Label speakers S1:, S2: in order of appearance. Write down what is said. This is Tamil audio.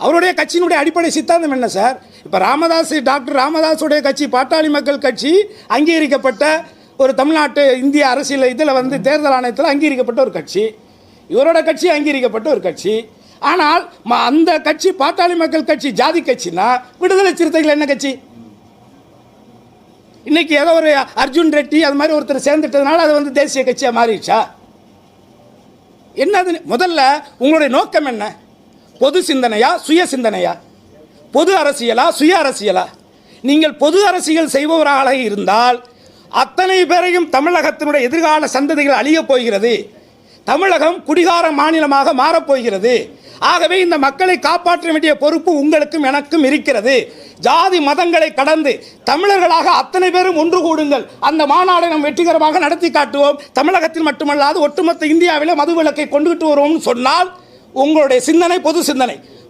S1: அவருடைய கட்சியினுடைய அடிப்படை சித்தாந்தம் என்ன சார்? இப்போ டாக்டர் ராமதாஸுடைய கட்சி பாட்டாளி மக்கள் கட்சி அங்கீகரிக்கப்பட்ட ஒரு தமிழ்நாட்டு இந்திய அரசியல் இதில் தேர்தல் ஆணையத்தில் அங்கீகரிக்கப்பட்ட ஒரு கட்சி, இவரோட கட்சி அங்கீகரிக்கப்பட்ட ஒரு கட்சி. ஆனால் அந்த கட்சி பாட்டாளி மக்கள் கட்சி ஜாதி கட்சினா விடுதலை சிறுத்தைகள் என்ன கட்சி? இன்னைக்கு ஏதோ ஒரு அர்ஜுன் ரெட்டி அது மாதிரி ஒருத்தர் சேர்ந்துட்டதுனால அது தேசிய கட்சியாக மாறிடுச்சா? என்னது? முதல்ல உங்களுடைய நோக்கம் என்ன? பொது சிந்தனையா, சுய சிந்தனையா? பொது அரசியலா, சுய அரசியலா? நீங்கள் பொது அரசியல் செய்பவராக இருந்தால் அத்தனை பேரையும் தமிழகத்தினுடைய எதிர்கால சந்ததிகள் அழியப் போகிறது. தமிழகம் குடிகார மாநிலமாக மாறப்போகிறது. ஆகவே இந்த மக்களை காப்பாற்ற வேண்டிய பொறுப்பு உங்களுக்கும் எனக்கும் இருக்கிறது. ஜாதி மதங்களை கடந்து தமிழர்களாக அத்தனை பேரும் ஒன்று கூடுங்கள். அந்த மாநாடை நாம் வெற்றிகரமாக நடத்தி காட்டுவோம். தமிழகத்தில் மட்டுமல்லாது ஒட்டுமொத்த இந்தியாவிலே மதுவிலக்கை கொண்டுகிட்டு வருவோம் சொன்னால் உங்களுடைய சிந்தனை பொது சிந்தனை.